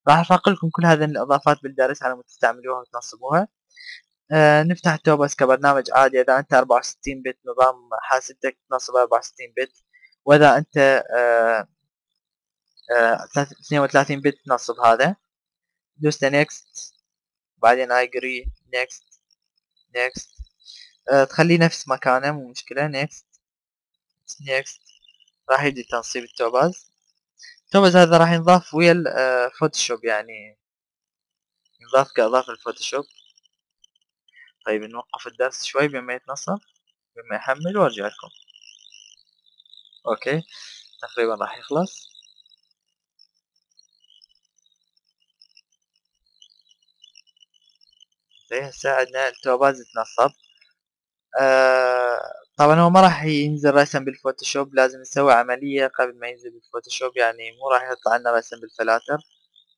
راح ارفق لكم كل هذه الاضافات بالدرس على مود تستعملوها وتنصبوها. نفتح التوباز كبرنامج عادي. اذا انت 64 بت نظام حاسبتك تنصب 64 بت، واذا انت 32 بت تنصب هذا. دوست نيكست، بعدين اجري نيكست نيكست. تخليه نفس مكانه مو مشكلة. نيكست نيكست. راح يجي تنصيب التوباز. التوباز هذا راح ينضاف ويا الفوتوشوب، يعني ينضاف كإضافة الفوتوشوب. طيب نوقف الدرس شوي بما يتنصب، بما يحمل وارجع لكم. اوكي تقريبا راح يخلص. هسه عندنا التوباز يتنصب. طبعا هو ما راح ينزل رسم بالفوتوشوب، لازم نسوي عملية قبل ما ينزل بالفوتوشوب، يعني مو راح يطلع لنا رسم بالفلاتر.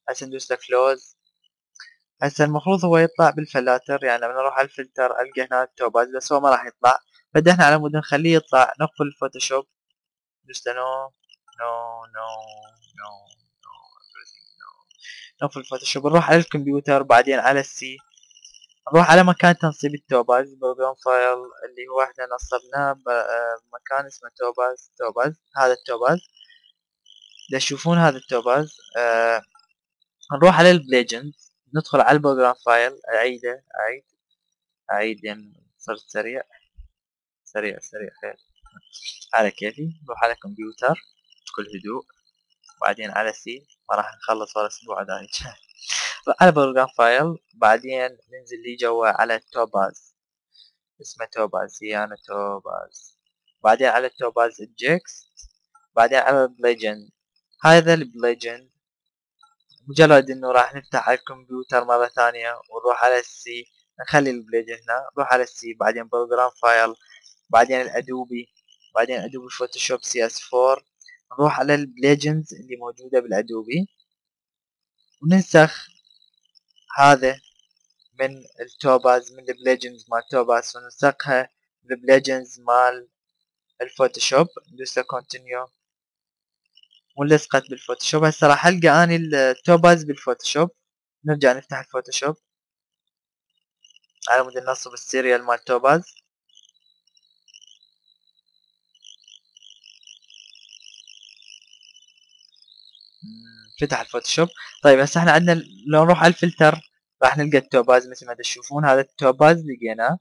هسه ندوس له كلوز. هسه المفروض هو يطلع بالفلاتر، يعني لما نروح على الفلتر القى هنا التوباز، بس هو ما راح يطلع. فده احنا على مود نخليه يطلع نقفل الفوتوشوب. ندوس له نو نو نو نو نقفل الفوتوشوب. نروح على الكمبيوتر، بعدين على السي، نروح على مكان تنصيب التوباز بروجرام فايل اللي هو احنا نصبناه بمكان اسمه توباز. هذا التوباز تشوفون هذا التوباز. نروح على البليجند، ندخل على البروجرام فايل، اعيد لان صرت سريع خير. على كيفي. نروح على كمبيوتر بكل هدوء، بعدين على سي. ما راح نخلص ولا اسبوع دايج. على بروجرام فايل، بعدين ننزل لي جوا على التوباز، اسمه توباز، هي توباز. بعدين على التوباز الجكس، بعدين على البليجند. هذا البليجند مجرد انه راح نفتح على الكمبيوتر مرة ثانية ونروح على السي. نخلي البليجند هنا، نروح على السي، بعدين بروجرام فايل، بعدين الادوبي، بعدين ادوبي فوتوشوب سي اس 4. نروح على البليجندز اللي موجودة بالادوبي وننسخ هذا من التوباز، من البليجندز مال توباز، وننسخها بالبليجندز مال الفوتوشوب. ندوس له كونتينيو ولصقت بالفوتوشوب. هسه راح القى اني التوباز بالفوتوشوب. نرجع نفتح الفوتوشوب على مود ننصب السيريال مال توباز. فتح الفوتوشوب. طيب هسه احنا عندنا لو نروح على الفلتر راح نلقى التوباز مثل ما تشوفون. هذا التوباز لقيناه.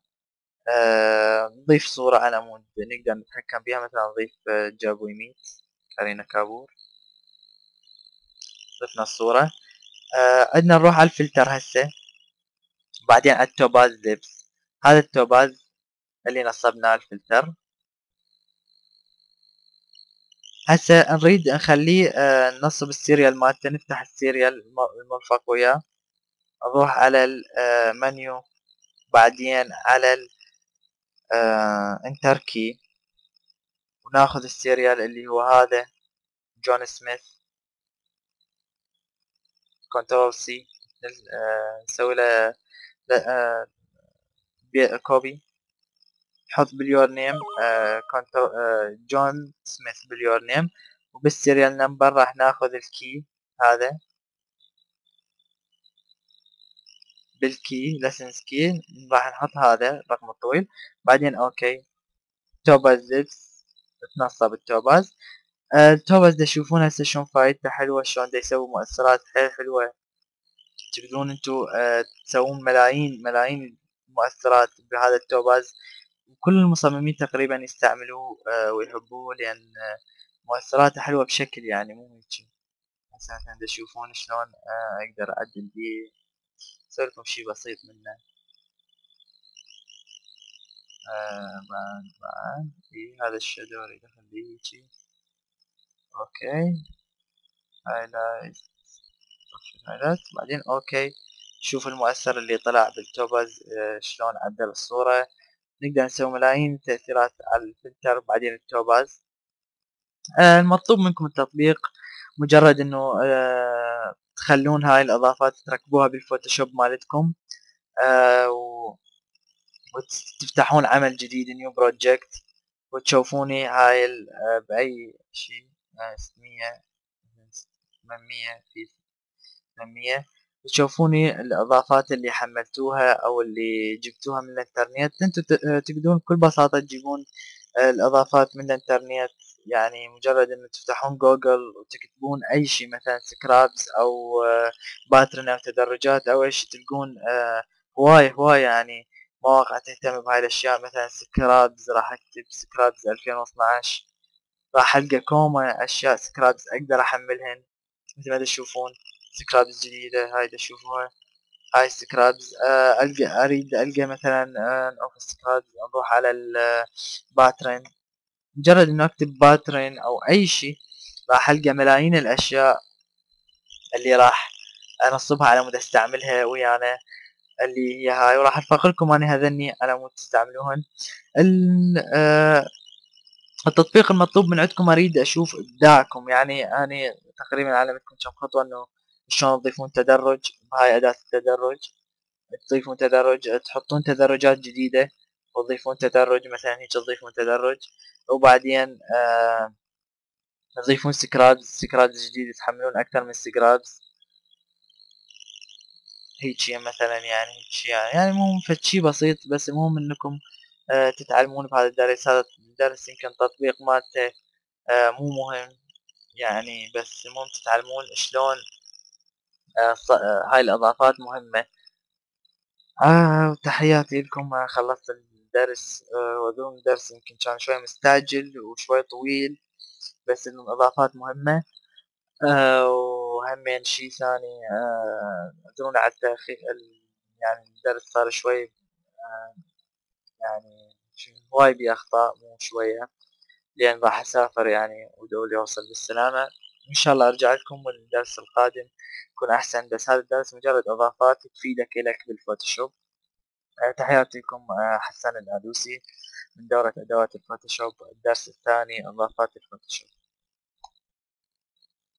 نضيف صورة على مود نقدر نتحكم بها، مثلا نضيف جابو يميت كارينا كابور. ضفنا الصورة. عندنا نروح على الفلتر هسه، بعدين على التوباز لبس. هذا التوباز اللي نصبناه الفلتر. هسه نريد نخليه ننصب السيريال مالته. نفتح السيريال المرفق وياه، نروح على المنيو، بعدين على انتر كي، وناخذ السيريال اللي هو هذا جون سميث. كنترول سي، نسوي له كوبي، نحط باليور نيم جون سميث باليور نيم، وبالسيريال نمبر راح ناخذ الكي هذا بالكي لسنس كي، راح نحط هذا الرقم الطويل، بعدين اوكي. توباز لبس، تنصب التوباز. التوباز تشوفون هسه شلون فايدته حلوة، شلون دا يسوي مؤثرات حيل حلوة. تقدرون انتو تسوون ملايين المؤثرات بهذا التوباز. كل المصممين تقريبا يستعملوه ويحبوه، لان مؤثراته حلوة بشكل يعني مو هيجي. هسه دا تشوفون شلون اقدر اعدل بيه، اسوي لكم شي بسيط منه. بعد هذا الشادو اريد اخليه هيجي. اوكي هايلايت، هايلايت، بعدين اوكي. شوف المؤثر اللي طلع بالتوباز شلون عدل الصورة. نقدر نسوي ملايين التأثيرات على الفلتر بعدين التوباز. المطلوب منكم التطبيق، مجرد انه تخلون هاي الاضافات تركبوها بالفوتوشوب مالتكم، وتفتحون عمل جديد نيو بروجكت، وتشوفوني هاي بأي شيء 600 800 في 100. تشوفوني الإضافات اللي حملتوها أو اللي جبتوها من الإنترنت. انتوا تقدرون بكل بساطة تجيبون الإضافات من الإنترنت، يعني مجرد إنه تفتحون جوجل وتكتبون أي شي مثلا سكرابس أو باترن أو تدرجات أو أي شي، تلقون هواي يعني مواقع تهتم بهاي الأشياء. مثلا سكرابس راح أكتب سكرابس 2012 راح ألقى كوما أشياء سكرابس أقدر أحملهن مثل ما تشوفون. سكرابس جديدة هاي تشوفوها، هاي سكرابس. أريد ألقى مثلا أوف سكرابس، أروح على الباترن، مجرد إنه أكتب باترن أو أي شي راح ألقى ملايين الأشياء اللي راح أنصبها على مود أستعملها ويانا، اللي هي هاي. وراح أرفق لكم أنا هذني على مود تستعملوهن. التطبيق المطلوب من عندكم اريد اشوف ابداعكم، يعني انا تقريبا علمتكم كم خطوه انه شلون تضيفون تدرج بهاي اداه التدرج. تضيفون تدرج، تحطون تدرجات جديده وتضيفون تدرج مثلا هيك، تضيفون تدرج وبعدين تضيفون سكرابس جديد، تحملون اكثر من سكرابس هيك مثلا. يعني هيك يعني مو فد شي بسيط، بس المهم انكم تتعلمون بهذا الدرس. هذا الدرس يمكن تطبيق مالته مو مهم يعني، بس المهم تتعلمون شلون هاي الإضافات مهمة. تحياتي لكم. خلصت الدرس. وأظن الدرس يمكن كان شوي مستعجل وشوي طويل، بس إنه الإضافات مهمة. وهمين شي ثاني، اعذرونا على التأخير. يعني الدرس صار شوي يعني هواي بيه أخطاء، مو شوية، لأن راح أسافر يعني ودولي أوصل بالسلامة. إن شاء الله أرجع لكم والدرس القادم يكون أحسن، بس هذا الدرس مجرد إضافات تفيدك إلك بالفوتوشوب. تحياتي لكم. حسان العلوسي من دورة أدوات الفوتوشوب، الدرس الثاني إضافات الفوتوشوب.